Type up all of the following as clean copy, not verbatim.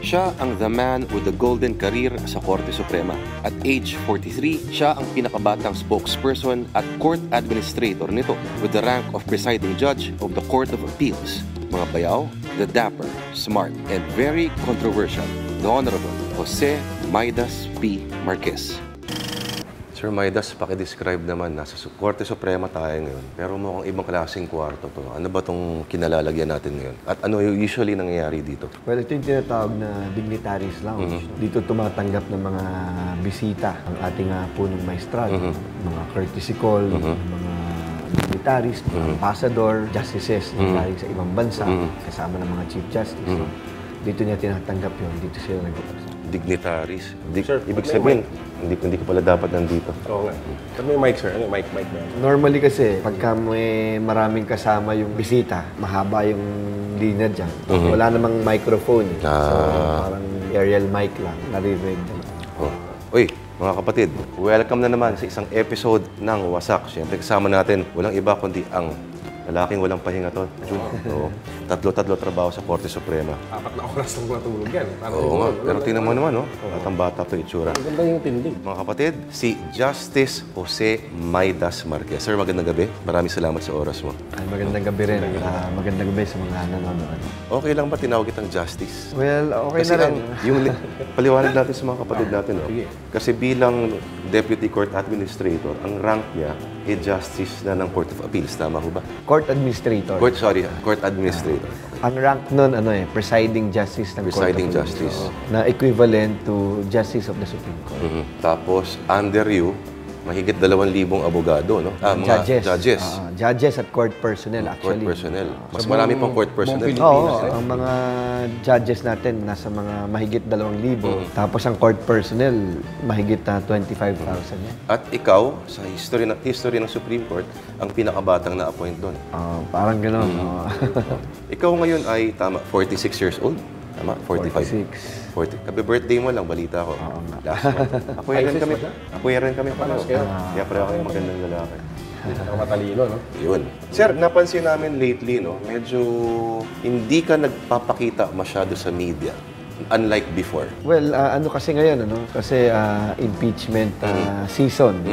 Siya ang the man with the golden career sa Korte Suprema. At age 43, siya ang pinakabatang spokesperson at court administrator nito with the rank of presiding judge of the Court of Appeals. Mga bayaw, the dapper, smart, and very controversial, the Honorable Jose Maidas P. Marquez. Sir Maidas, pakidescribe naman, nasa Korte Suprema tayo ngayon, pero mukhang ibang klaseng kwarto to. Ano ba itong kinalalagyan natin ngayon? At ano usually nangyayari dito? Well, ito yung tinatawag na dignitaries lounge. Dito tumatanggap ng mga bisita ang ating punong maestrado, mga courtesy call, mga dignitaries, mga ambassador, justices na galing sa ibang bansa, kasama ng mga chief justice. Dito niya tinatanggap yun, dito sila nag-uusap. Dignitaries? Ibig sabihin, hindi ko pala dapat nandito. Oo nga. Pero may mic, sir. Ano mic ba? Normally kasi, pagka may maraming kasama yung bisita, mahaba yung linya dyan. Wala namang microphone. So, parang aerial mic lang. Naririnig naman. Uy, mga kapatid, welcome na naman sa isang episode ng Wasak. Siyempre, kasama natin, walang iba kundi ang lalaking walang pahinga to. Oo. Tatlo trabaho sa Korte Suprema. 4 na oras lang natulog yan. Oo nga. Pero tingnan mo naman, no? Batang bata to itsura. Maganda yung tindig. Mga kapatid, si Justice Jose Maidas Marquez. Sir, magandang gabi. Maraming salamat sa oras mo. Ay, magandang gabi rin. Magandang gabi sa mga nanonood. Okay lang ba tinawag kitang Justice? Well, okay Kasi na rin. yung paliwanag natin sa mga kapatid natin, no? Kasi bilang Deputy Court Administrator, ang rank niya ay Justice na ng Court of Appeals. Tama ho ba? Court Administrator. Court Administrator. Ang rank nun, Presiding Justice ng Presiding Court of Appeals. Justice. Na equivalent to Justice of the Supreme Court. Tapos, under you, mahigit 2,000 abogado, no? Mga judges. Judges at court personnel, actually. Court personnel. Mas marami pang court personnel. Oo, ang mga judges natin nasa mga mahigit 2,000. Tapos ang court personnel, mahigit 25,000 yan. At ikaw, sa history ng Supreme Court, ang pinakabatang na-appoint doon. Parang gano'n. Ikaw ngayon ay, 46 years old? Tama? 45? 40. Kabe-birthday mo lang, balita ko. Oo nga. Last month. Apoy rin kami paano. Kaya pala ako yung magandang lalaki. Ang matalino, no? Yun. Sir, napansin namin lately, no, medyo hindi ka nagpapakita masyado sa media. Unlike before. Well, ano kasi ngayon, Kasi impeachment season.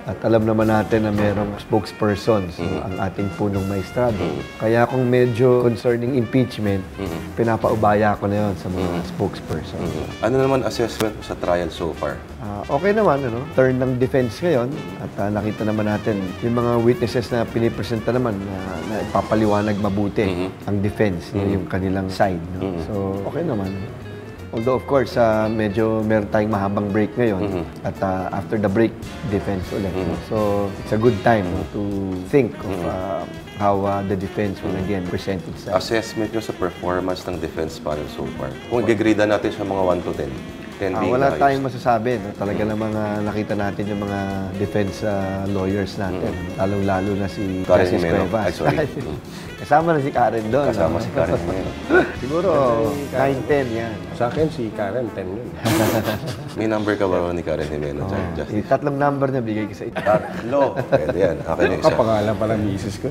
At alam naman natin na merong spokespersons, ang ating punong maestrado. Kaya kung medyo concerning impeachment, pinapaubaya ko na yon sa mga spokesperson. Ano naman assessment sa trial so far? Okay naman, Turn ng defense ngayon. At nakita naman natin yung mga witnesses na pinipresenta naman na ipapaliwanag mabuti ang defense, yung kanilang side. So, okay naman. Although, of course, medyo meron tayong mahabang break ngayon. At after the break, defense ulit. So, it's a good time to think of how the defense will again present itself. Assessment nyo sa performance ng defense panel so far. Kung i-grade natin sa mga 1 to 10. Wala tayong masasabi. Talaga namang nakita natin yung mga defense lawyers natin. Lalong-lalo na si Justice Cuevas. Kasama na si Karen doon. Kasama si Karen ngayon. Siguro 9-10 yan. Sa akin, si Karen, 10 yun. May number ka ba ni Karen Jimeno? Yung tatlong number na bigay ko sa ito. Tatlo. Pwede yan. Akin yung isa. Kapangalan pala misis ko.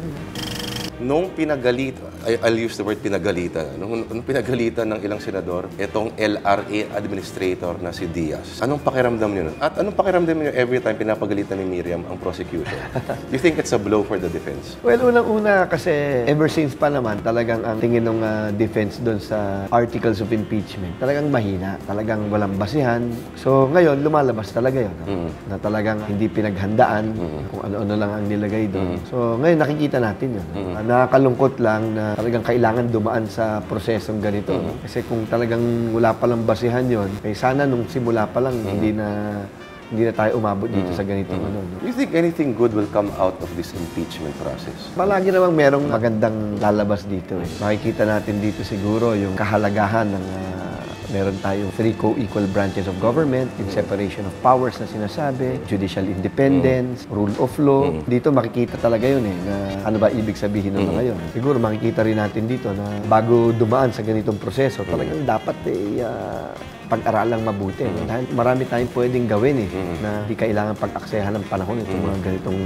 Nung pinagalitan, I'll use the word pinagalitan, nung pinagalitan ng ilang senador, itong LRA administrator na si Diaz, anong pakiramdam nyo nun? At anong pakiramdam nyo every time pinapagalitan ni Miriam ang prosecutor? Do you think it's a blow for the defense? Well, unang-una kasi ever since pa naman, talagang ang tingin ng defense doon sa articles of impeachment, talagang mahina, talagang walang basihan. So ngayon, lumalabas talaga yun. Na talagang hindi pinaghandaan kung ano-ano lang ang nilagay doon. So ngayon, nakikita natin yun. Nakakalungkot lang na talagang kailangan dumaan sa prosesong ganito. Kasi kung talagang wala palang basihan yon, sana nung simula pa lang hindi na tayo umabot dito sa ganito. Do you think anything good will come out of this impeachment process? Palagi namang merong magandang lalabas dito. Makikita natin dito siguro yung kahalagahan ng meron tayong 3 co-equal branches of government, yung separation of powers na sinasabi, judicial independence, rule of law. Dito makikita talaga yun na ano ba ibig sabihin ng mga yun. Siguro makikita rin natin dito na bago dumaan sa ganitong proseso, talagang dapat pag-aralang mabuti. Dahil marami tayong pwedeng gawin na hindi kailangan pag-aksehan ng panahon itong mga ganitong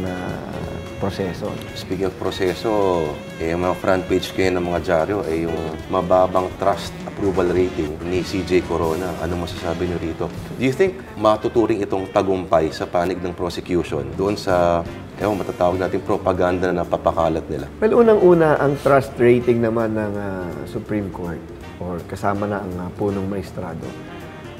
proseso. Speaking of proseso, yung mga front page kayo ng mga dyaryo ay yung mababang trust at approval rating ni CJ Corona. Ano masasabi niyo rito? Do you think matuturing itong tagumpay sa panig ng prosecution doon sa matatawag natin propaganda na napapakalat nila? Well, unang-una, ang trust rating naman ng Supreme Court or kasama na ang punong maestrado,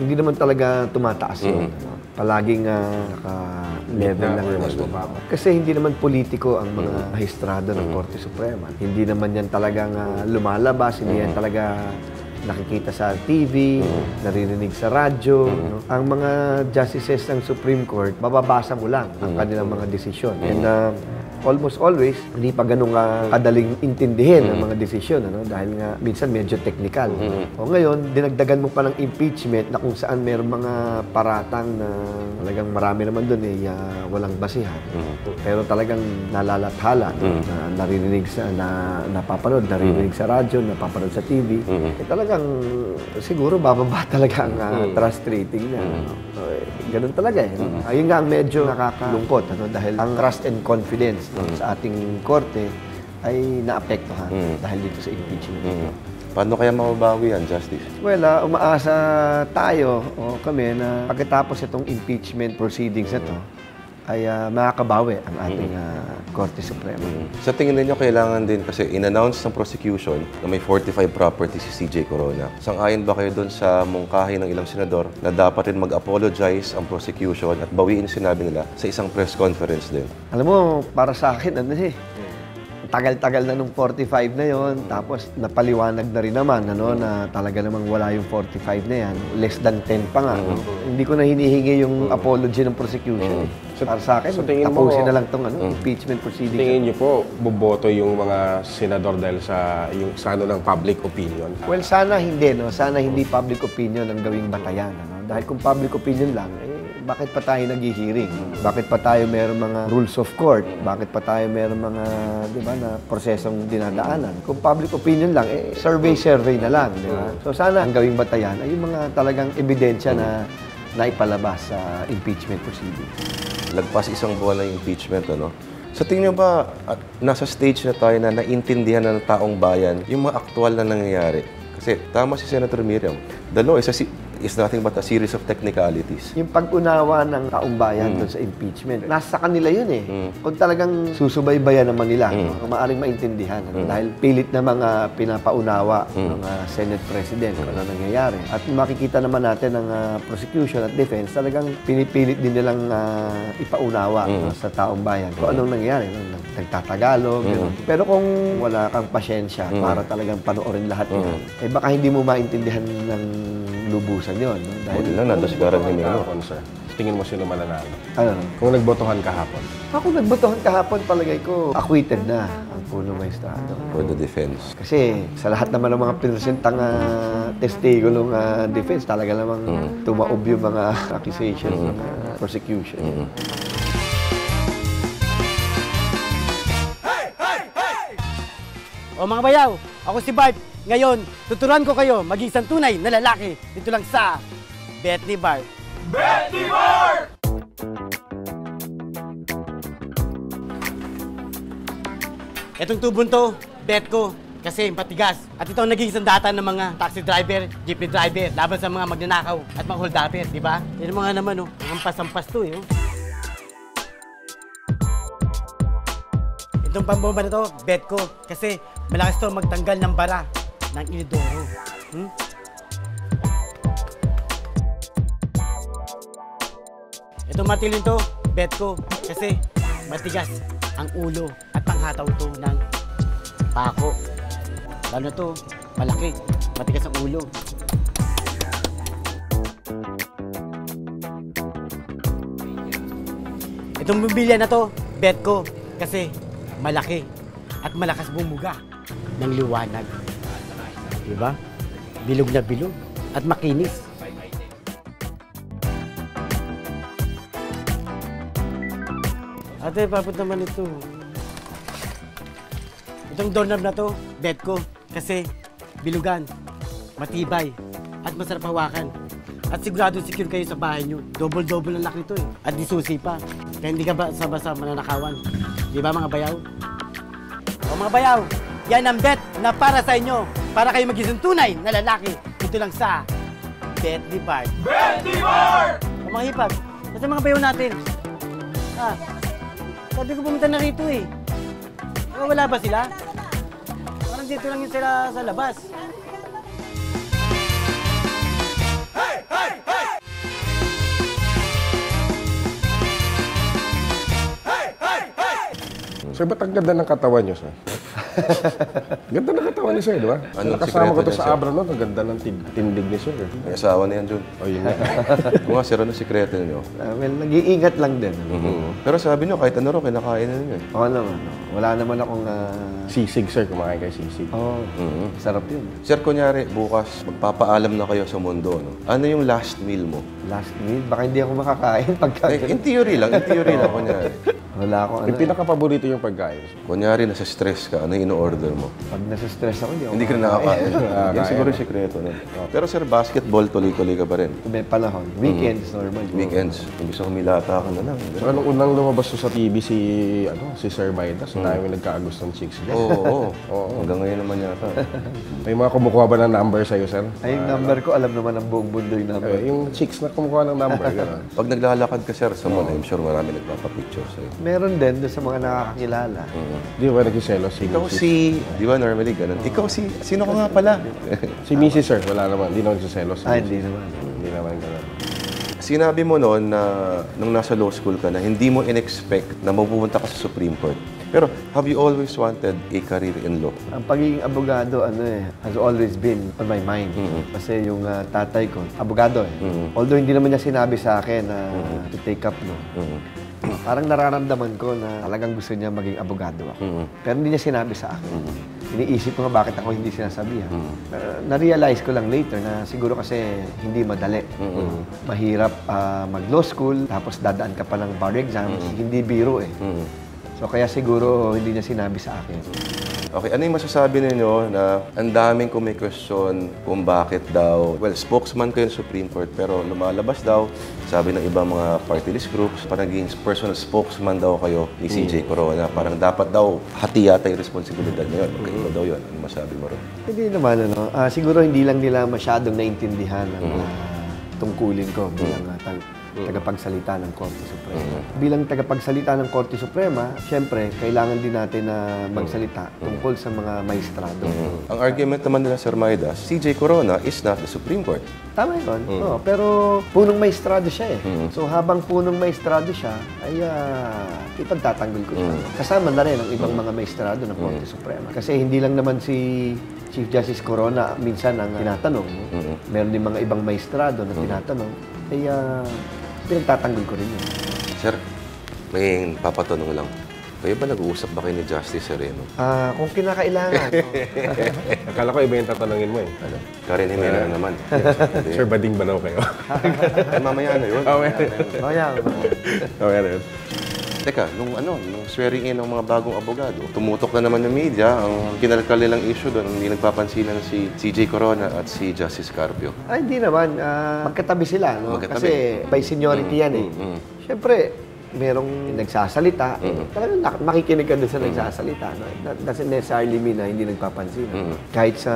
hindi naman talaga tumataas yun. Palaging naka-level lang yung mas mababa. Kasi hindi naman politiko ang mga maestrado ng Korte Suprema. Hindi naman yan talagang lumalabas, hindi yan talaga nakikita sa TV, naririnig sa radyo. No? Ang mga justices ng Supreme Court, mababasa mo lang ang kanilang mga desisyon. And almost always, hindi pa ganun kadaling intindihin ang mga desisyon. Ano? Dahil nga, minsan medyo technical. O ngayon, dinagdagan mo pa ng impeachment na kung saan mayroong mga paratang na talagang marami naman doon walang basihan. Pero talagang nalalathala, na naririnig sa, napapanood, naririnig sa radyo, napapanood sa TV. Talagang, siguro, bababa talaga ang trust rating niya. Ganun talaga eh. Ayun nga ang medyo nakakalungkot. Dahil ang trust and confidence sa ating korte ay naapektuhan dahil dito sa impeachment. Paano kaya mababawi yan, Justice? Well, umaasa tayo o kami na pagkatapos itong impeachment proceedings na ito, ay makakabawi ang ating Korte Suprema. Sa tingin ninyo, kailangan din kasi in-announce ng prosecution na may 45 properties si CJ Corona. Sang-ayon ba kayo doon sa mungkahi ng ilang senador na dapat rin mag-apologize ang prosecution at bawiin sinabi nila sa isang press conference din? Alam mo, para sa akin, tagal-tagal na nung 45 na yon, tapos napaliwanag na rin naman na talaga namang wala yung 45 na yan. Less than 10 pa nga. Hindi ko na hinihingi yung apology ng prosecution. Para sa akin, tapusin na lang itong impeachment proceedings. Tingin niyo po, boboto yung mga senador dahil sa ng public opinion? Well, sana hindi. Sana hindi public opinion ang gawing batayan. Dahil kung public opinion lang, bakit pa tayo nag-hearing? Bakit pa tayo mayroong mga rules of court? Bakit pa tayo mayroong mga, di ba, na prosesong dinadaanan? Kung public opinion lang, survey na lang, di ba? So sana ang gawing batayan ay yung mga talagang ebidensya na naipalabas sa impeachment proceedings. Lagpas isang buwan na yung impeachment, Sa tingin niyo ba, nasa stage na tayo na naintindihan na ng taong bayan yung mga aktual na nangyayari? Kasi tama si Senator Miriam, the law is nothing but a series of technicalities. Yung pag-unawa ng taong bayan doon sa impeachment, nasa kanila yun eh. Kung talagang susubaybayan naman nila, maaaring maintindihan. Dahil pilit na mga pinapaunawa ng Senate President kung ano nangyayari. At makikita naman natin ng prosecution at defense, talagang pinipilit din nilang ipaunawa sa taong bayan kung anong nangyayari. Nagtatagalog. Pero kung wala kang pasyensya para talagang panoorin lahat yan, baka hindi mo maintindihan ng lubusan yun. Dahil lang natasgaran ni Melo. Sir, tingin mo sino mananalo? Ano? Kung nagbotohan kahapon? Ako nagbotohan kahapon, palagay ko, acquitted na ang punong maestrado. For the defense. Kasi sa lahat naman ng mga pinresentang testigo ng defense, talaga namang tumaob yung mga accusations ng prosecution. O mga bayaw, ako si Bart. Ngayon, tuturuan ko kayo maging isang tunay na lalaki dito lang sa Bet ni Bart. Bet ni Bart! Etong tubon to, bet ko. Kasi matigas. At ito ang naging sandata ng mga taxi driver, jeepney driver, laban sa mga magnanakaw at mga holdapper, di ba? Yan mga naman, ang hampas-hampas to, Itong pambomba na to, bet ko. Kasi malakas to magtanggal ng bara ng inidoro. Itong matilin to, bet ko. Kasi matigas ang ulo at panghataw to ng pako. Lalo to, malaki, matigas ang ulo. Itong bumbilya na to, bet ko. Kasi malaki at malakas bumuga ng liwanag. Diba? Bilog na bilog at makinis. Ate, papot naman ito. Itong doorknob na to, bet ko. Kasi bilugan, matibay, at masarap hawakan. At sigurado secure kayo sa bahay nyo. Double-double ang laki ito At di susi pa. Kaya hindi ka basa-basa mananakawan. Di ba mga bayaw? O mga bayaw, Yan ang bet na para sa inyo. Para kayo maging tunay na lalaki. Ito lang sa Bentley Bar. Bentley Bar! Sa mga hipag, sa mga bayaw natin. Sabi ko pumunta na rito eh. Wala ba sila? Parang dito lang yun sila sa labas. Sir, ba't ang ganda ng katawan niyo, sir? Ganda ng katawan ni sir, di ba? Anong Nakasama ko sikreto to niya, sa sir? Abra, no? Ang ganda ng tindig ni sir. May asawa na yan, Jun. O, yun na. Kung nga, sir, ano sikreto niyo? Well, nag-iingat lang din. Pero sabi niyo, kahit ano rin, kinakain na niyo. Oo naman. Wala naman akong... Sisig, sir. Kumakain kay sisig. Sarap yun. Sir, kunyari, bukas, magpapaalam na kayo sa mundo, no? Ano yung last meal mo? Last meal, baka hindi ako makakain pagka... In theory lang, kunyari. Wala akong Yung pinaka-paborito yung pagkain. Kunyari, nasa stress ka, ano yung in-order mo? Pag nasa-stress ako, Hindi ka na nakakain. Yan Kaya. siguro yung sikreto nun. Pero sir, basketball, tuloy-tuloy ka pa rin. May panahon. Weekends, normal. Weekends, kung gusto humilata ka na lang. So, anong unang lumabas to sa TV si Sir Maidas, na yung nagkaagustong chicks niya. Oo. Hanggang ngayon naman yata. May mga kumukuha ba ng number sa'yo, sir? Ay, yung number ko, alam naman ang buong mundo yung number. Yung chicks na kumukuha ng number, gano'n. Pag naglalakad ka, sir, sa mall, I'm sure marami nagpapapicture sa'yo. Meron din doon sa mga nakakakilala. Di ba nagsiselos si Ikaw Mrs.? di ba normally ganun? Ikaw sino ka nga pala? Si Mrs. Sir, wala naman. Hindi naman nagsiselos. Hindi naman. Hindi naman gano'n. Sinabi mo noon na nung nasa law school ka na hindi mo in-expect na mapupunta ka sa Supreme Court. Pero have you always wanted a career in law? Ang pagiging abogado, has always been on my mind. Kasi yung tatay ko, abogado Although hindi naman niya sinabi sa akin na to take up law. Parang nararamdaman ko na talagang gusto niya maging abogado ako. Pero hindi niya sinabi sa akin. Iniisip ko nga bakit ako hindi sinasabihan. Na-realize ko lang later na siguro kasi hindi madali. Mahirap mag-law school, tapos dadaan ka pa ng bar exams. Hindi biro eh. So kaya siguro hindi niya sinabi sa akin. Okay, ano yung masasabi ninyo na ang daming question kung bakit daw, well, spokesman kayo ng Supreme Court, pero lumalabas daw, sabi ng ibang mga party list groups, parang naging personal spokesman daw kayo ni CJ Corona. Parang dapat daw hati yata yung responsibilidad na yun. Okay, iba daw yun. Ano masabi mo rin? Hindi naman, siguro hindi lang nila masyadong naintindihan ang tungkulin ko bilang tagapagsalita ng Korte Suprema. Bilang tagapagsalita ng Korte Suprema, siyempre, kailangan din natin na magsalita tungkol sa mga maestrado. Ang argument naman nila, Sir Maidas, CJ Corona is not the Supreme Court. Tama yun. Pero punong maestrado siya eh. So habang punong maestrado siya, ay ipagtatanggol ko siya. Kasama na rin ang ibang mga maestrado ng Korte Suprema. Kasi hindi lang naman si Chief Justice Corona minsan ang tinatanong. Meron din mga ibang maestrado na tinatanong. Ay pinagtatanggol ko rin yun. Sir, may papatanong lang. Kayo ba nag-uusap ba kayo ni Justice Sereno? Kung kinakailangan. Akala ko iba yung tatanungin mo eh. Ano? Karen Jimenez naman. Sir, bading ba daw kayo? Ay, mamaya na yun. Mamaya. Okay na yun. Teka, nung swearing in ng mga bagong abogado, tumutok na naman yung media, ang kinalkal nilang issue doon, hindi nagpapansinan si CJ Corona at si Justice Carpio. Ay, hindi naman. Magkatabi sila, no? Magkatabi. Kasi by seniority yan eh. Siyempre, merong nagsasalita. Talagang makikinig ka doon sa nagsasalita. No? That doesn't necessarily mean na hindi nagpapansin. Kahit sa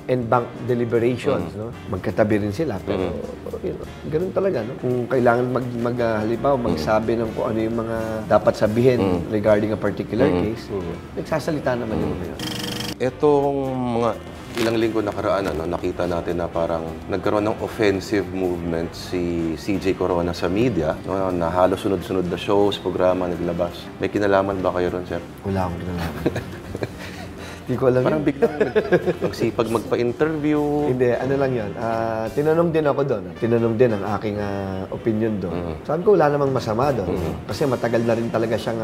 en banc deliberations, no? Magkatabi rin sila. Pero, ganun talaga. No? Kung kailangan halimbawa, magsabi ng kung ano yung mga dapat sabihin regarding a particular case, nagsasalita naman yung mga yun. Etong mga ilang linggo nakaraan, nakita natin na parang nagkaroon ng offensive movement si CJ Corona sa media, no, na halos sunod-sunod na shows, programa, naglabas. May kinalaman ba kayo ron, sir? Wala akong kinalaman. Hindi ko alam Parang yun. biglang nagsipag magpa-interview. Hindi, ano lang yun. Tinanong din ako doon. Tinanong din ang aking opinion doon. Sabi ko, wala namang masama doon. Kasi matagal na rin talaga siyang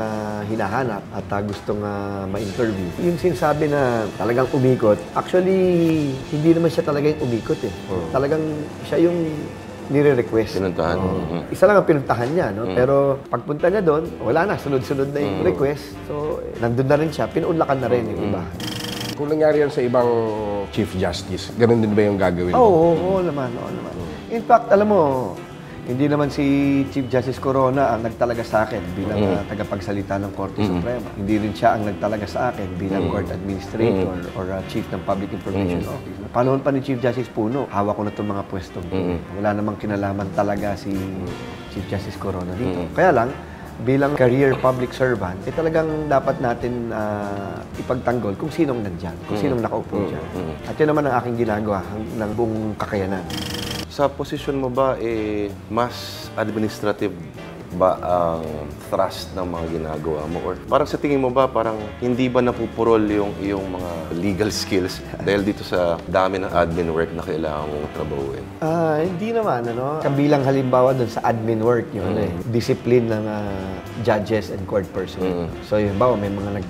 hinahanap at gustong ma-interview. Yung sinasabi na talagang umikot, actually, hindi naman siya talaga yung umikot eh. Talagang siya yung nire-request. Pinuntahan. Isa lang ang pinuntahan niya, no? Pero pagpunta niya doon, wala na, sunod-sunod na yung request. So, nandun na rin siya, pinuunlakan na rin yung iba. Kung nangyari yan sa ibang Chief Justice, ganun din ba yung gagawin mo? Oo naman. In fact, alam mo, Hindi naman si Chief Justice Corona ang nagtalaga sa akin bilang tagapagsalita ng Korte Suprema. Hindi rin siya ang nagtalaga sa akin bilang Court Administrator or Chief ng Public Information Office. Panahon pa ni Chief Justice Puno, hawak ko na itong mga pwestong. Wala namang kinalaman talaga si Chief Justice Corona dito. Kaya lang, bilang career public servant, talagang dapat natin ipagtanggol kung sinong nandyan, kung sinong nakaupo dyan. At yun naman ang aking ginagawa ng buong kakayanan. Sa posisyon mo ba, mas administrative ba ang thrust ng mga ginagawa mo? Or parang sa tingin mo ba, parang hindi ba napupurol yung iyong mga legal skills dahil dito sa dami ng admin work na kailangan mong trabahuin? Hindi naman, Kabilang halimbawa dun sa admin work yun, discipline ng judges and court personnel. So, halimbawa, may mga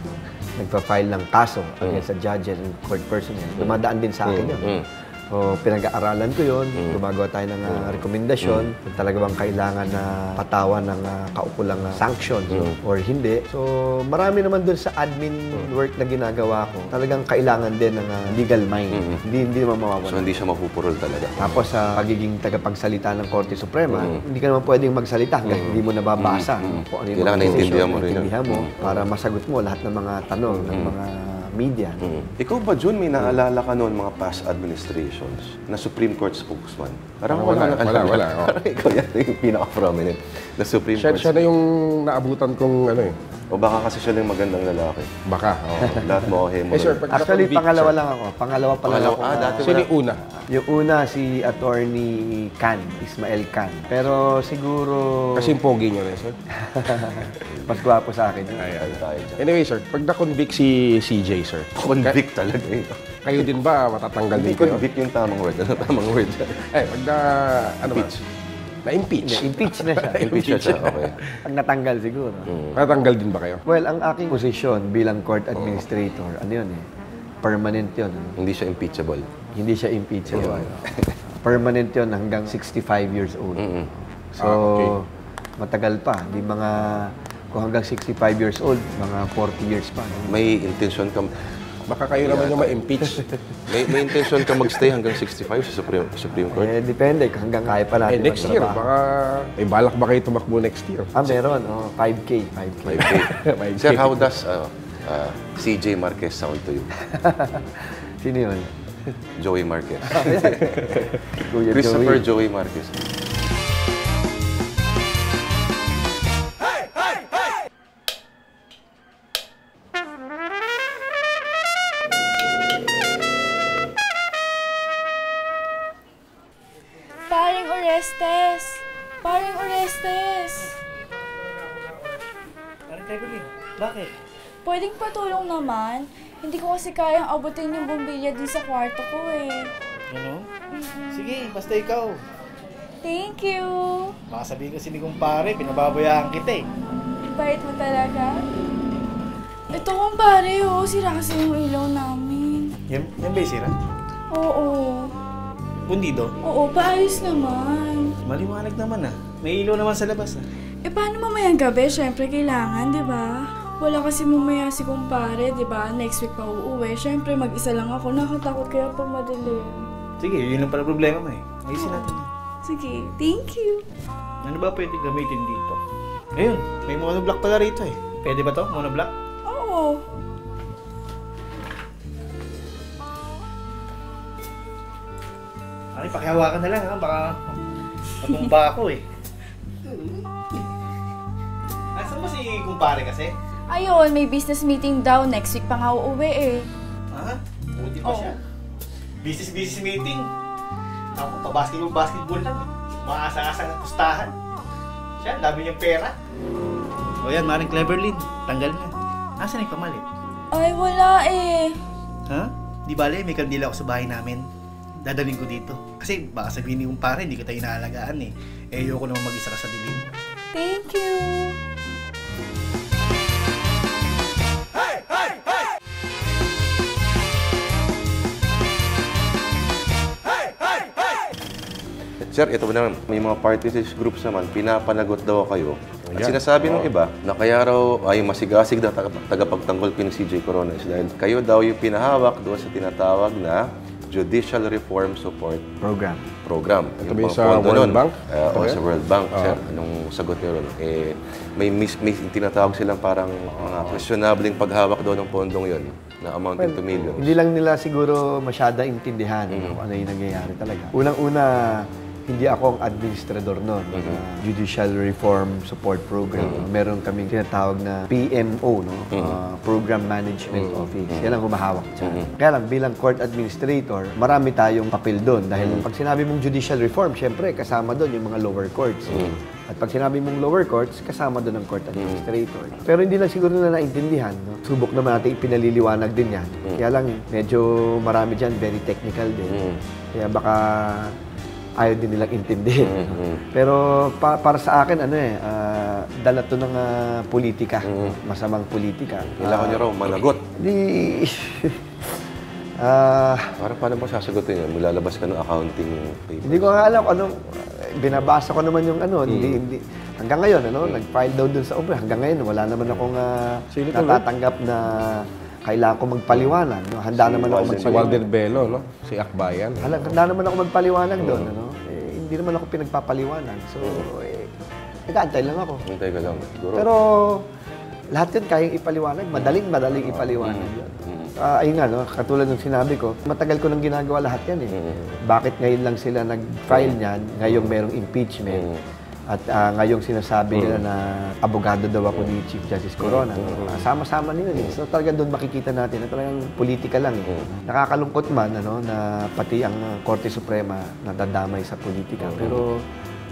nagpa-file ng kaso against sa judges and court personnel. Dumadaan din sa akin yun. So, pinag-aaralan ko yun. Gumagawa tayo ng rekomendasyon kung talaga bang kailangan na patawan ng kaukulang sanctions or hindi. So, marami naman dun sa admin work na ginagawa ko. Talagang kailangan din ng legal mind. Hindi naman mawawala. So, hindi siya mapupurol talaga? Tapos, sa pagiging tagapagsalita ng Korte Suprema, hindi ka naman pwedeng magsalita hanggang hindi mo nababasa. Kung ano yung kailangan naintindihan mo rin. Naintindihan mo para masagot mo lahat ng mga tanong ng mga media. Ikaw ba, Jun, may naalala ka noon mga past administrations na Supreme Court spokesman? Parang wala. Parang ikaw yan yung pinaka-prominent na Supreme Court. Siya na yung naabutan kong O baka kasi siya lang magandang lalaki. Baka, Lahat mo ako mo. sir, Actually, pangalawa lang ako. Pangalawa pa lang ako. dati Sino yung una? Yung una, si Attorney Khan, Ismael Khan. Pero siguro... Kasi yung pogi niyo rin, sir. mas gwapo sa akin. Anyway, sir, pag na-convict si CJ, sir. Convict talaga yun. Kayo din ba matatanggal Hindi din kayo? convict yung tamang word. Ano tamang word? Pag na-impeach. Impeach na siya. Impeach siya, okay. Pag natanggal siguro. Matatanggal din ba kayo? Well, ang aking posisyon bilang court administrator, ano yun permanent yun. Hindi siya impeachable. Hindi siya impeachable. Permanent yun hanggang 65 years old. So, matagal pa. Di mga, kung hanggang 65 years old, mga 40 years pa. May intention ka... Baka kayo naman yung ma-impeach. may intention ka magstay hanggang 65 sa Supreme Court? Depende. Hanggang kaya pa natin Next year, magtrabaho. baka may balak ba kayo tumakbo next year? Meron. 5K. 5K. Sir, how does CJ Marquez sound to you? Sino yun? Joey Marquez. Kuya Christopher Joey. Joey Marquez. Paring Orestes! Paring Orestes! Parang Gregory, bakit? Pwedeng patulong naman. Hindi ko kasi kayang abutin yung bumbilya din sa kwarto ko eh. Ano? Sige, basta ikaw. Thank you! Baka sabihin kasi ni kumpare, pinababayaan kita eh. Bait mo talaga. Ito kumpare, sira kasi yung ilaw namin. Yan ba yung sira? Oo. Pundido? Oo, paayos naman. Maliwanag naman ah. May ilaw naman sa labas ah. Paano mamayang gabi? Siyempre kailangan, di ba? Wala kasi mamaya si kumpare, di ba? Next week pa uuwi. Siyempre mag-isa lang ako. Nakatakot kaya pag madilim. Sige, yun lang pala problema mo eh. Ayusin natin yan. Sige, thank you. Ano ba pwede gamitin dito? Ayun, may monoblock pala rito eh. Pwede ba to? Monoblock? Oo. Ay, pakihawakan na lang ha. Baka matumba ako eh. Asan ba si kumpare kasi? Ayun, may business meeting daw. Next week pa nga uuwi eh. Ha? Buti pa siya. Business meeting. Ako pa basketball lang eh. Maasa-asa ng pustahan. Siya, dami niyang pera. O yan, Maring Cleverlyn. Tanggal na. Nasaan yung pamalit? Ay, wala eh. Ha? Di bale, may kandila ako sa bahay namin. Dadalhin ko dito. Kasi baka sabihin ni kumpare, hindi kita inaalagaan eh. Eh, ayoko naman mag-isa ka sa dilim. Thank you. Sir, ito naman, may mga party groups naman, pinapanagot daw kayo. At sinasabi ng iba na kaya raw ay masigasig na tagapagtanggol ni CJ Corona is dahil kayo daw yung pinahawak doon sa tinatawag na Judicial Reform Support Program. Program. Ito ba yung mga sa pondo World nun. Bank? Oo, sa World Bank. Sir, anong sagot niyo ron? May tinatawag silang parang mga questionabling paghawak daw ng pondong yon na amounting to millions. Hindi lang nila siguro masyada intindihan kung ano yung nangyayari talaga. Unang-una, hindi ako ang administrador noon ng Judicial Reform Support Program. Meron kaming tinatawag na PMO, no? Program Management Office. Yan ang humahawak dyan. Kaya lang, bilang court administrator, marami tayong papel doon. Dahil pag sinabi mong judicial reform, syempre, kasama doon yung mga lower courts. At pag sinabi mong lower courts, kasama doon ang court administrator. Pero hindi lang siguro na naintindihan. No? Subok naman natin ipinaliliwanag din yan. Kaya lang, medyo marami dyan, very technical din. Kaya baka ayaw din nilang intindihin. Pero para sa akin, dala to ng politika. Masamang politika. Kailangan niyo raw managot. Parang paano ba sasagutin yun? Maglalabas ka ng accounting papers. Hindi ko nga alam kung anong, binabasa ko naman yung hindi, hanggang ngayon, nag-file daw dun sa OPRA. Hanggang ngayon, wala naman akong natatanggap na kailangan ko magpaliwanag. No? Handa naman ako Si magpaliwanag. Walter Bello, no? Si Akbayan. Handa naman ako magpaliwanag doon. Hindi naman ako pinagpapaliwanag. So, nag-aantay lang ako. Hintay ka lang. Siguro. Pero lahat yun kayang ipaliwanag. Madaling ipaliwanag yun. Ayun nga, no? Katulad ng sinabi ko, matagal ko nang ginagawa lahat yan eh. Bakit ngayon lang sila nag-file niyan, ngayong merong impeachment, at ngayong sinasabi nila na abogado daw ako ni Chief Justice Corona. Sama-sama nila eh. So talagang doon makikita natin na talagang politika lang eh. Nakakalungkot man na pati ang Korte Suprema nadadamay sa politika. Pero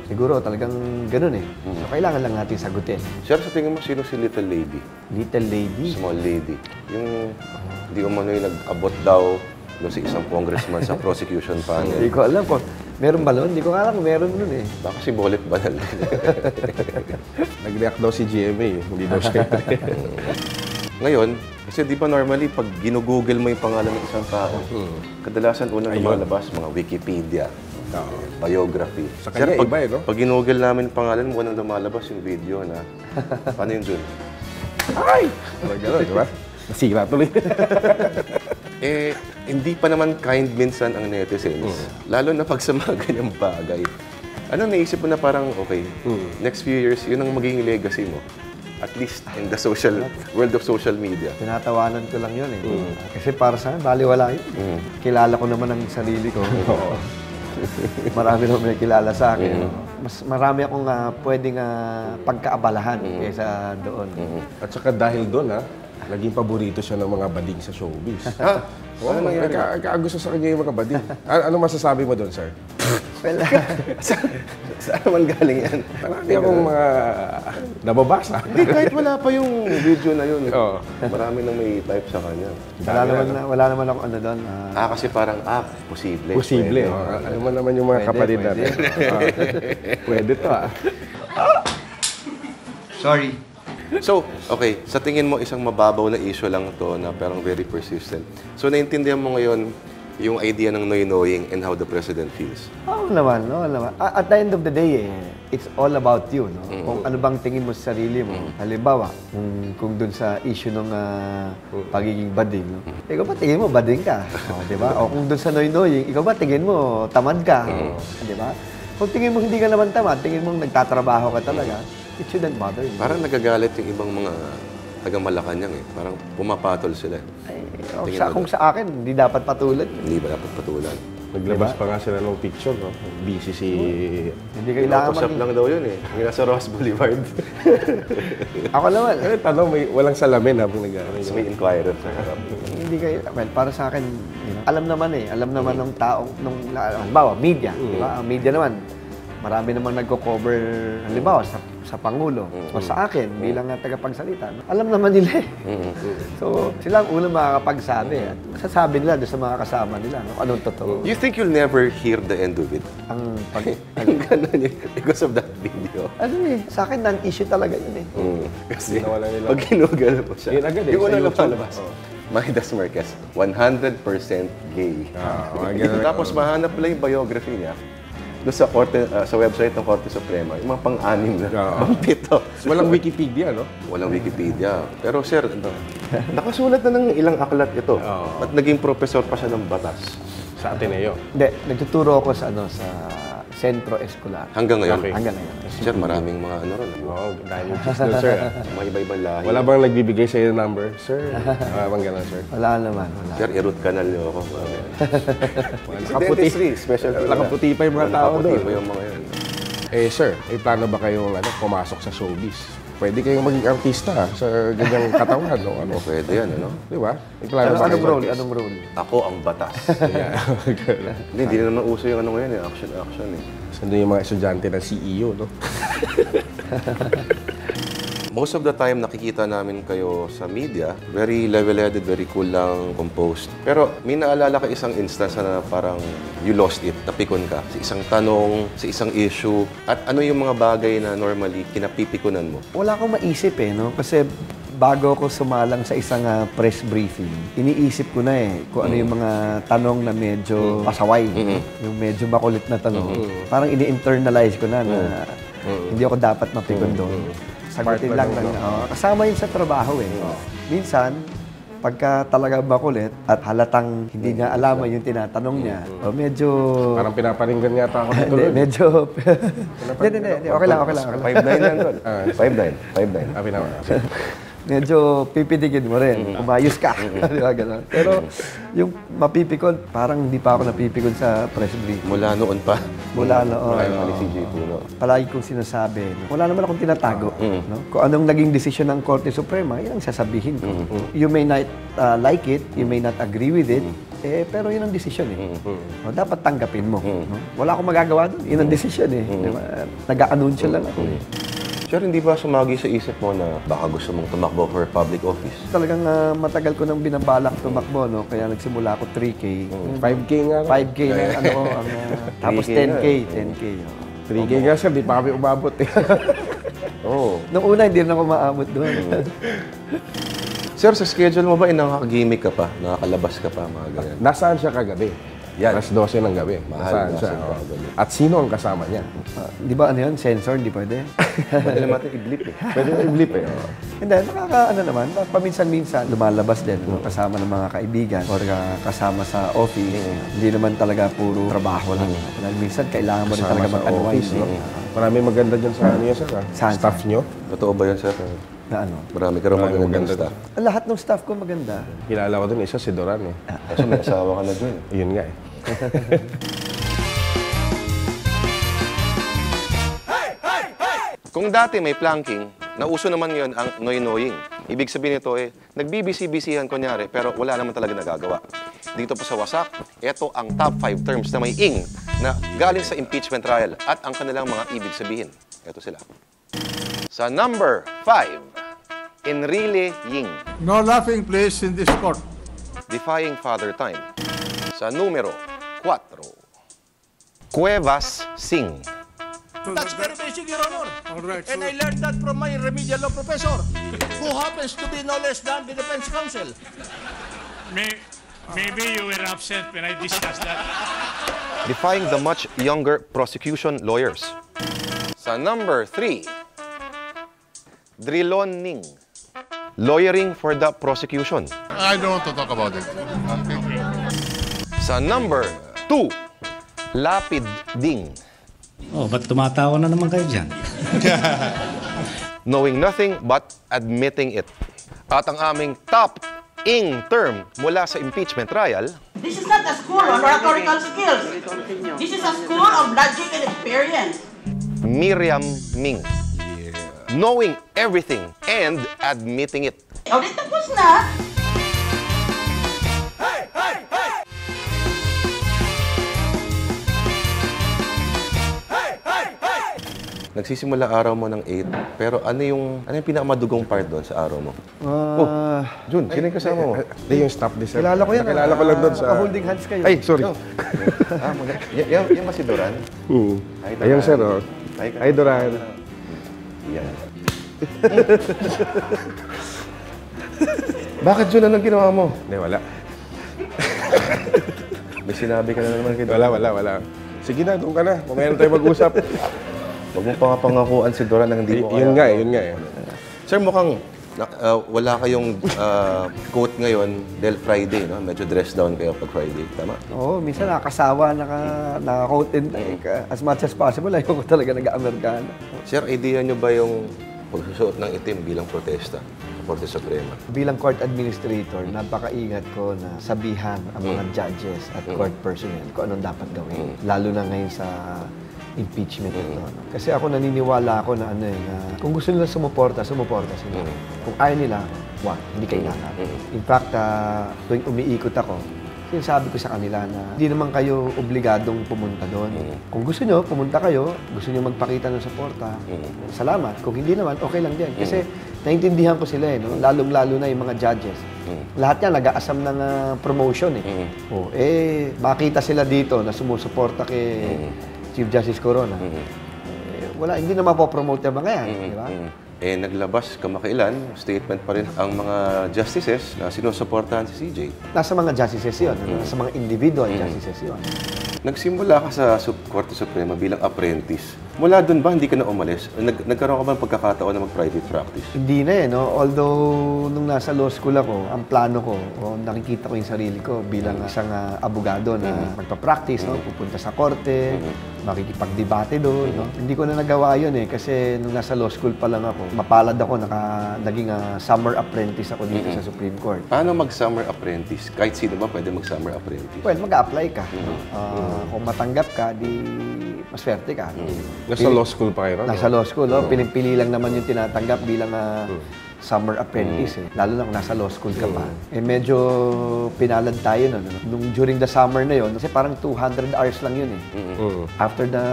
siguro talagang ganoon eh. So kailangan lang natin sagutin. Sir, sa tingin mo, sino si Little Lady? Little lady? Small lady. Yung hindi umano yung nag-abot daw doon sa isang congressman sa prosecution panel. Hindi ko alam kung meron ba nun? Hindi ko alam kung meron nun eh. Baka si Bolet Banal. Nag-react daw si GMA. Hindi daw siya. Ngayon, kasi di ba normally pag ginugoogle mo yung pangalan ng isang tao, kadalasan unang lumalabas mga Wikipedia, biography. Sa kanya, pag, iba eh, no? Pag ginugol namin yung pangalan mo, unang lumalabas yung video na, paano yun dun? Ay! Gano'n, di ba? Nasira tuloy. Hindi pa naman kind minsan ang netizens. Lalo na pag sa mga ganyang bagay. Ano naisip mo na parang, okay, next few years, yun ang magiging legacy mo. At least in the world of social media. Tinatawanan ko lang yun eh. Kasi para sa akin, baliwala yun. Kilala ko naman ang sarili ko. Marami naman may kilala sa akin. Mas marami akong pwedeng pagkaabalahan kaysa doon. At saka dahil doon, naging paborito siya ng mga bading sa showbiz. Ano nangyari? Gusto sa kanya yung mga bading. Ano masasabi mo doon, sir? Well, Saan naman galing yan? Marami akong mga nababasa. Hindi, kahit wala pa yung video na yun. Marami nang may type sa kanya. wala naman ako ano doon. Kasi parang, posible. Posible. Pwede. Ano man naman yung mga kapatid natin. Pwede to, Sorry. So, okay, sa tingin mo isang mababaw na issue lang to na parang very persistent. So, naintindihan mo ngayon yung idea ng knowing and how the president feels? Oo naman. At the end of the day, it's all about you. No? Kung ano bang tingin mo sa sarili mo. Halimbawa, kung dun sa issue ng pagiging bading. No? Ikaw ba tingin mo bading ka? Di ba? O kung dun sa knowing, ikaw ba tingin mo tamad ka? Di ba? Kung tingin mo hindi ka naman tamad, tingin mo nagtatrabaho ka talaga, it shouldn't bother you. Parang nagagalit yung ibang mga taga-Malacanang eh. Parang pumapatol sila. Kung sa akin, hindi dapat patulan. Hindi ba dapat patulan? Naglabas pa nga sila ng picture, no? Busy si... Hindi kailangan Photoshop lang daw yun eh. Yung nasa Ross Boulevard. Ako naman. Tanong, walang salamin habang Tapos may inquirer sa harap. Hindi well, para sa akin, alam naman ng taong, halimbawa, media. Di ba? Ang media naman, marami naman nagko-cover, halimbawa, sa Pangulo o sa akin bilang tagapagsalita. Alam naman nila eh. So, sila ang unang makakapagsabi at masasabi nila doon sa mga kasama nila kung anong totoo. You think you'll never hear the end of it? Ang Yung ganun yun, because of that video. sa akin, non-issue talaga yun eh. Kasi Ginawa lang nila. pag ginugal mo siya, Yun agad eh, yung sa unang YouTube. lumalabas, Maidas Marquez, 100% gay. Tapos mahanap lang yung biography niya doon sa korte, sa website ng Korte Suprema, yung mga pang-anim na pang-pito. Walang Wikipedia, no? Walang Wikipedia. Pero sir, nakasulat na ng ilang aklat ito. At naging professor pa siya ng batas. Sa Ateneo. Hindi, nagtuturo ako sa Centro Escolar. Hanggang ngayon? Okay. Hanggang ngayon. Sir, maraming mga ano ron. Oo, dahil yung cheese doon, sir. Mga iba-ibang lahi. Wala bang nagbibigay sa iyo ng number? Sir, bang gano'n, sir? Wala naman, wala. Sir, i-root canal niyo ako. Nakaputi. Specialty. Nakaputi pa yung mga tao Nakaputi doon. pa yung mga yan. Eh, sir, may plano ba kayong pumasok sa showbiz? Pwede kayong maging artista sa ganyang katawan, no? Ano? Pwede yan, ano? Di ba? May plano ba Anong kayo? role? Anong role? Ako ang batas. Hindi na naman uso yung ano ngayon, eh. Action eh. Sando yung mga estudyante ng CEO, no? Most of the time, nakikita namin kayo sa media, very level-headed, very cool lang, composed. Pero may naalala ka isang instance na parang you lost it, napikon ka sa isang tanong, sa isang issue. At ano yung mga bagay na normally kinapipikunan mo? Wala akong maisip no? Kasi bago ako sumalang sa isang press briefing, iniisip ko na kung ano yung mga tanong na medyo pasaway, yung medyo makulit na tanong. Parang ini-internalize ko na hindi ako dapat mapikon doon. Sagutin lang kasama yun sa trabaho Minsan, pagka talaga makulit at halatang hindi niya alaman yung tinatanong niya, medyo... Parang pinaparinggan yata ako dito. Hindi, medyo... Hindi, okay lang. 5'9" yan, tol. 5'9". Medyo pipitigin mo rin. Umayos ka. Di ba, gano'n? Pero yung mapipikon, parang hindi pa ako napipikon sa press brief. Mula noon pa. Mula noon. Mula yung si J. Puno. Palagi kong sinasabi, wala naman akong tinatago. No? Kung anong naging desisyon ng Korte Suprema, yan ang sasabihin ko. You may not like it, you may not agree with it, pero yun ang desisyon dapat tanggapin mo. No? Wala akong magagawa doon. Yun ang desisyon Diba? Nag-a-anunsyo lang ako Sir, hindi ba sumagi sa isip mo na baka gusto mong tumakbo for public office? Talagang matagal ko nang binabalak tumakbo, no? Kaya nagsimula ako 3K. 5K nga. 5K na tapos 10K. 10K. 3K nga, sir. Di pa kami umabot Nung una, hindi na ako maabot doon. Sir, sa schedule mo ba, nakaka-gimmick ka pa? Nakakalabas ka pa, mga ganyan? Nasaan siya kagabi? Yan. Alas 12 ng gabi. Mahal Nasaan siya? na kagabi. At sino ang kasama niya? Di ba sensor, hindi pwede? Pwede naman natin i-blip Pwede na i-blip Hindi, naman, paminsan-minsan lumalabas din kasama ng mga kaibigan or kasama sa office. Hindi naman talaga puro trabaho lang. Dahil minsan kailangan mo rin talaga mag-unwind. Marami maganda dyan sa ano yan, sir. Saan? Staff nyo. Totoo ba yan, sir? Na Marami ka rin magandang staff. Lahat ng staff ko maganda. Kilala ko dun isa, si Doran Kasi may asawa ka na dun. Yun nga Kung dati may planking, nauso naman ngayon ang noy-noying. Ibig sabihin nito nagbibisi-bisihan kunyari, pero wala naman talaga nagagawa. Dito po sa Wasak, ito ang top 5 terms na may ing na galing sa impeachment trial at ang kanilang mga ibig sabihin. Ito sila. Sa number 5, Enrile Ying. No laughing please in this court. Defying Father Time. Sa numero 4, Cuevas Singh. That's very basic, Your Honor. All right, and I learned that from my remedial law professor, who happens to be no less than the defense counsel. Maybe you were upset when I discussed that. Defying the much younger prosecution lawyers. Sa number 3, Drilon Ning. Lawyering for the prosecution. I don't want to talk about it. Sa number 2, Lapid Ding. Oh, ba't tumatawa na naman kayo dyan? Knowing nothing but admitting it. At ang aming top ing term mula sa impeachment trial, this is not a school of rhetorical skills. This is a school of logic and experience. Miriam Ming. Knowing everything and admitting it. O, di tapos na. Nagsisimula araw mo ng 8, pero ano yung pinakamadugong part doon sa araw mo? Jun, sino yung kasama mo? Hindi yung staff this. Kilala ko yan. Kilala ko lang doon sa... Holding hands kayo. Ay, sorry. Yan ba si Doran? Ayun, sir. Ay, Doran. Yan. Bakit Jun, anong ginawa mo? Hindi, wala. May sinabi ka na naman kay Doran. Wala. Sige na, doon ka na. Mamaya na tayo mag-usap. Huwag mo pangapangakuan si Doran na hindi mo kaya. Yun nga eh. Sir, mukhang Wala kayong coat ngayon dahil Friday, no? Medyo dress down kayo pag Friday, tama? Oo, minsan nakakasawa, naka-coat din. As much as possible, ayoko talaga nag-Amerikano. Sir, idea nyo ba yung pagsusuot ng itim bilang protesta sa Korte Suprema? Bilang court administrator, napakaingat ko na sabihan ang mga judges at court personnel kung anong dapat gawin. Lalo na ngayon sa impeachment ito. No? Kasi ako naniniwala ako na na kung gusto nila sumuporta sila. Kung ayaw nila, hindi kailangan. In fact, tuwing umiikot ako, sinasabi ko sa kanila na hindi naman kayo obligadong pumunta doon. Kung gusto nyo, pumunta kayo. Gusto nyo magpakita ng suporta. Salamat. Kung hindi naman, okay lang din. Kasi naintindihan ko sila no? Lalong-lalo na yung mga judges. Lahat yan nag-aasam ng promotion makita sila dito na sumusuporta kay Chief Justice Corona. Wala, hindi na mapopromote yung mga yan. Di ba? Naglabas kamakailan, statement pa rin ang mga justices na sinusuportahan si CJ. Nasa mga justices yun. Nasa mga individual justices yun. Nagsimula ka sa Korte Suprema bilang apprentice. Mula doon ba, hindi ka na umalis? Nagkaroon ka ba ng pagkakataon na mag-private practice? Hindi na no? Although, nung nasa law school ako, ang plano ko, nakikita ko yung sarili ko bilang isang abogado na magpa-practice, no? Pupunta sa korte, makikipag-debate doon. No? Hindi ko na nagawa yun kasi nung nasa law school pa lang ako, mapalad ako, naging summer apprentice ako dito sa Supreme Court. Paano mag-summer apprentice? Kahit sino ba pwede mag-summer apprentice? Well, mag-a-apply ka. Kung matanggap ka, di maswerte ka. Nasa law school pa kayo? Nasa law school. Pinipili lang naman yung tinatanggap bilang summer apprentice. Lalo na kung nasa law school ka pa. Medyo pinalad tayo during the summer na yun. Kasi parang 200 hours lang yun After the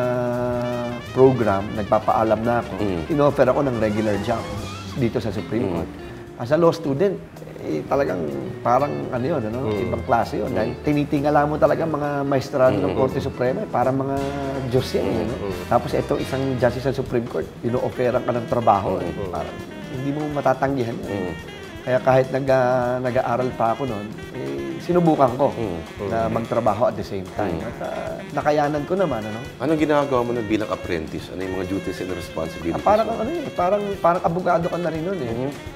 program, nagpapaalam na ako. In-offer ako ng regular job dito sa Supreme Court. As a law student, talagang parang ibang klase yun. Dahil tinitingala mo talaga mga maestrado ng Korte Suprema, parang mga Diyos yan. Tapos ito, isang justice sa Supreme Court, ino-offeran ka ng trabaho. Parang hindi mo matatanggihan yan. Kaya kahit nag-aaral pa ako noon, sinubukan ko na magtrabaho at the same time. At nakayanan ko naman. Anong ginagawa mo bilang apprentice? Ano yung mga duties and responsibilities? Parang abogado ka na rin nun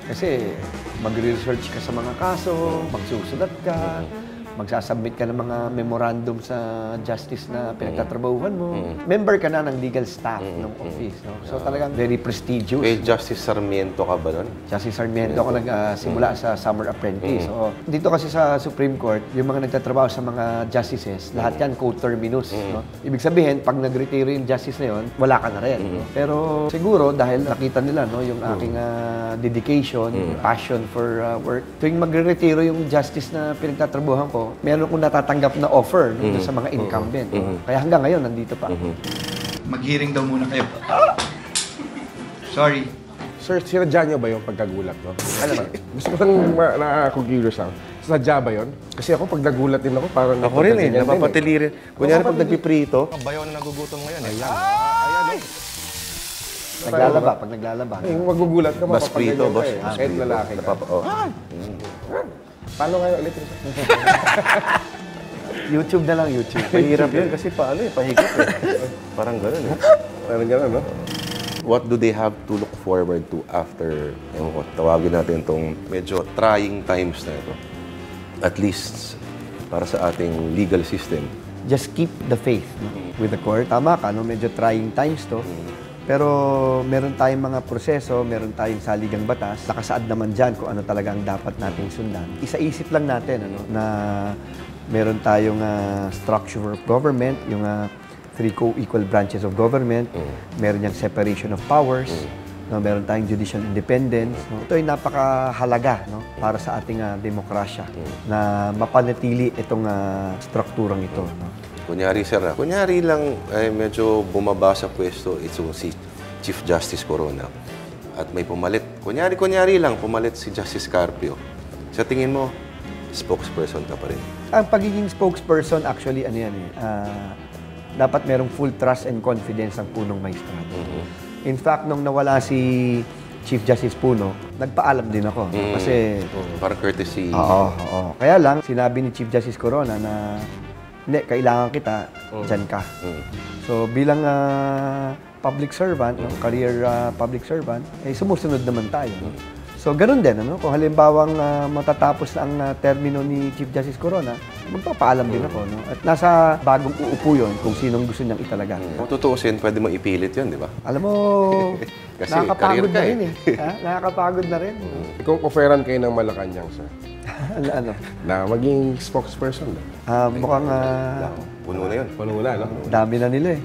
Kasi mag-research ka sa mga kaso, magsusulat ka, magsasubmit ka ng mga memorandum sa justice na pinagtatrabahuhan mo. Member ka na ng legal staff ng office. So talagang very prestigious. Justice Sarmiento ka ba nun? Justice Sarmiento ako nagsimula sa summer apprentice. So, dito kasi sa Supreme Court, yung mga nagtatrabaho sa mga justices, lahat yan co-terminus. Ibig sabihin, pag nag-retiro yung justice na yun, wala ka na rin. Pero siguro, dahil nakita nila yung aking dedication, passion for work, tuwing magre-retiro yung justice na pinagtatrabahuhan ko, meron akong natatanggap na offer sa mga incumbent. Kaya hanggang ngayon, nandito pa. Mag-hearing daw muna kayo. Sorry. Sir, sinadya niyo ba yung pagkagulat, no? Gusto ko lang nakakugilers lang. Sadya ba yun? Kasi ako, pag nagulat din ako, parang... Ako rin napapatili rin. Kunyari pag nagpiprito, ang bayaw na nagugutom ngayon. Ayan. Naglalaba, pag naglalaba. Magugulat ka, Bas prito, boss. Kahit lalaki ka. Paano kayo ulit? YouTube na lang, YouTube. Mahirap yun kasi pahigop Parang gano'n Parang gano'n, no? What do they have to look forward to after, tawagin natin itong medyo trying times na ito? At least, para sa ating legal system. Just keep the faith with the court. Tama ka, medyo trying times to. Pero meron tayong mga proseso, meron tayong saligang batas. Nakasaad naman dyan kung ano talaga ang dapat nating sundan. Isa-isip lang natin na meron tayong structure of government, yung 3 co-equal branches of government, meron yung separation of powers, meron tayong judicial independence. Ito ay napakahalaga para sa ating demokrasya na mapanatili itong strukturang ito. Kunyari, sir, kunyari lang medyo bumaba sa pwesto itong si Chief Justice Corona at may pumalit. Kunyari lang, pumalit si Justice Carpio. Sa tingin mo, spokesperson ka pa rin? Ang pagiging spokesperson, actually, dapat merong full trust and confidence ang punong maestrado. In fact, nung nawala si Chief Justice Puno, nagpaalam din ako. Kasi... parang courtesy. Oo. Kaya lang, sinabi ni Chief Justice Corona na hindi, kailangan kita, dyan ka. So, bilang public servant, career public servant, sumusunod naman tayo. So, ganun din, ano? Kung halimbawang matatapos na ang termino ni Chief Justice Corona, magpapaalam din ako, no? At nasa bagong uupo yun kung sinong gusto niyang italaga. Kung tutuusin, pwede mo ipilit yun, di ba? Alam mo, Kasi nakakapagod career ka na rin eh. Ha? Nakakapagod na rin. Kung offeran kayo ng Malacanang, sir, ano? na maging spokesperson. Mukhang Puno na yun. Puno na, no? dami na nila eh.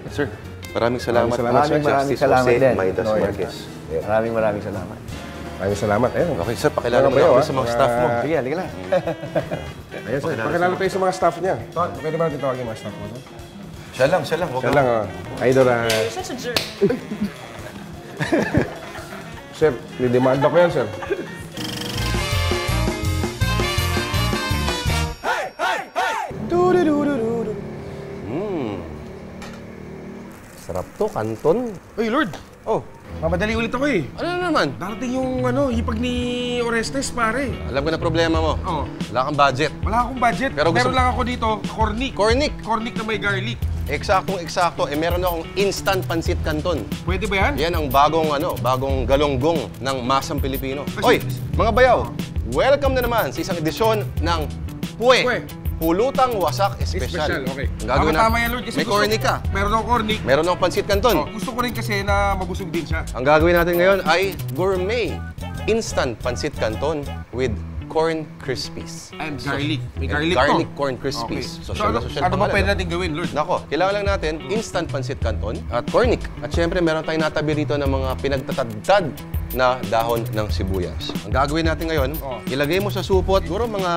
Sir, maraming salamat. Maraming Justice salamat Jose din. Maidas Lawyer. Marquez. Maraming salamat. Maraming salamat. Ayun. Okay, sir, pakilala mo Bayaw, na sa mga staff mo. Sige, halika lang. Ayun, sir. Pakilala tayo sa mga staff niya. Pwede ba natin tawagin yung mga staff mo? No? Siya lang. Wag Siya lang, Idol, Sir, didemanda ko yan, sir. Sarap to, Canton. Uy, Lord! Oh, Mamadali ulit ako eh. ano na naman? Darating yung hipag ni Orestes, pare. Alam ko na problema mo. Oh. Wala kang budget. Wala akong budget. Pero gusto- Meron lang ako dito, cornic. Cornic. Cornic na may garlic. Eksaktong-eksakto. Meron akong instant pansit canton. Pwede ba yan? Yan ang bagong galonggong ng masang Pilipino. Hoy, mga bayaw, welcome na naman sa isang edisyon ng Pue. Pulutang Wasak Espesyal. Okay. Ang gagawin Tama yan, Lord. Kasi may cornic ka. Meron akong cornic. Meron akong pansit canton. Gusto ko rin kasi na mabusog din siya. Ang gagawin natin ngayon ay gourmet instant pansit canton with corn crispies. And garlic. May garlic to. Garlic corn crispies. Okay. Social na social ano ba pangalan, pwede no? natin gawin, Lord? Nako, kailangan lang natin instant pansit canton at cornic. At syempre, meron tayong natabi rito ng mga pinagtatadtad na dahon ng sibuyas. Ang gagawin natin ngayon, ilagay mo sa supot, siguro mga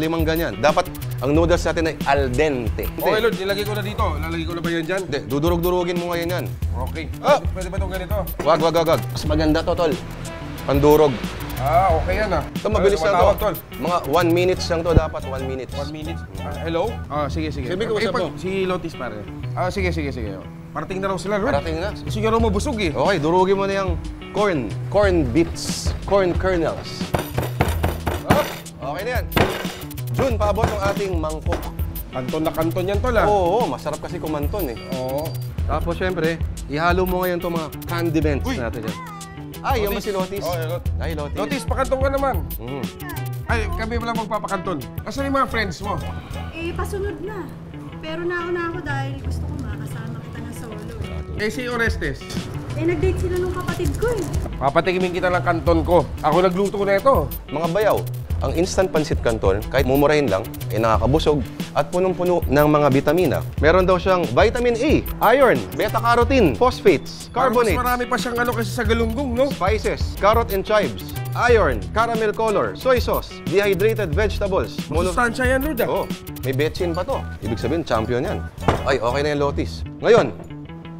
5 ganyan. Dapat ang noodles natin ay al dente. Okay, Lord. Nilagay ko na dito. Lalagay ko na ba yan dyan? Hindi, dudurog-durugin mo ngayon yan. Okay. Ah! Pwede ba itong ganito? Wag. Mas maganda to, tol. Pandurog. Okay yan Ito, mabilis Ano, lang matawag, to. tol? Mga 1 minutes lang to, dapat 1 minute. 1 minute. Hello? Sige. Sabi ko, usap mo. Si Lotis, pare. Sige. Parating na raw sila, Lord. Parating na. Kasi nga raw mabusog eh. Okay, durugin mo na yung corn bits, corn kernels. Okay na yan. Jun, paabot ang ating mangkok. Kanton na kanton yan, tol, ah. Oo, masarap kasi kumanton eh. Oo. Tapos syempre, ihalo mo ngayon itong mga condiments natin dyan. Ay, yung si Lotis. Ay, Lotis. Lotis, pakantong ka naman. Mm. Ay, kami wala magpapakanton. Asan yung mga friends mo? Pasunod na. Pero nauna ako dahil gusto ko makasama kita na solo. Si Orestes. Nag-date sila nung kapatid ko eh. Papatikimin kita ng kanton ko. Ako nagluto ko na ito. Mga bayaw, ang instant pansit canton, kahit mumurahin lang, ay nakakabusog at punong-puno ng mga vitamina. Meron daw siyang vitamin A, iron, beta-carotene, phosphates, carbonates. Mas marami pa siyang kasi sa galunggong, no? Spices, carrot and chives, iron, caramel color, soy sauce, dehydrated vegetables. Masustansya yan, Lord, ah. Oo, may betchin pa to. Ibig sabihin, champion yan. Ay, okay na yung Lotis. Ngayon,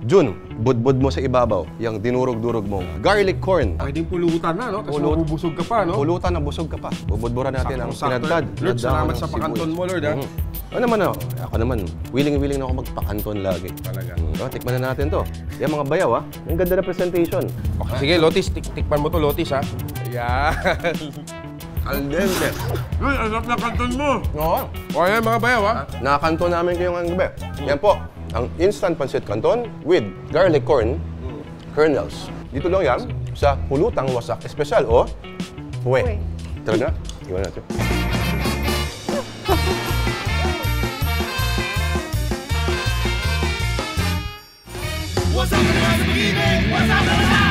Jun, budbud mo sa ibabaw, yung dinurog-durog mong garlic corn. Pwedeng pulutan na, no? Tapos mabubusog ka pa, no? Pulutan na busog ka pa. Bubudburan natin ang pinagdad. Lord, salamat sa pakanton mo, Lord, ha? Ano naman ako naman, willing na ako magpakanton lagi. Talaga. Tikman na natin to. Yung mga bayaw, ang ganda na presentation. Okay, sige, Lotis, tikpan mo to, Lotis, ha? Ayan. Al dente. Uy, ang sarap na kanton mo. Oo. O, ayan, mga bayaw, ha? Nakakanton namin kayo ngayong gabi. Yan po, ang instant pancit canton with garlic corn kernels. Dito lang yan sa Pulutang Wasak Espesyal o Pue. Talaga? Iwan natin. Wasak na sa pag-ibig! Wasak na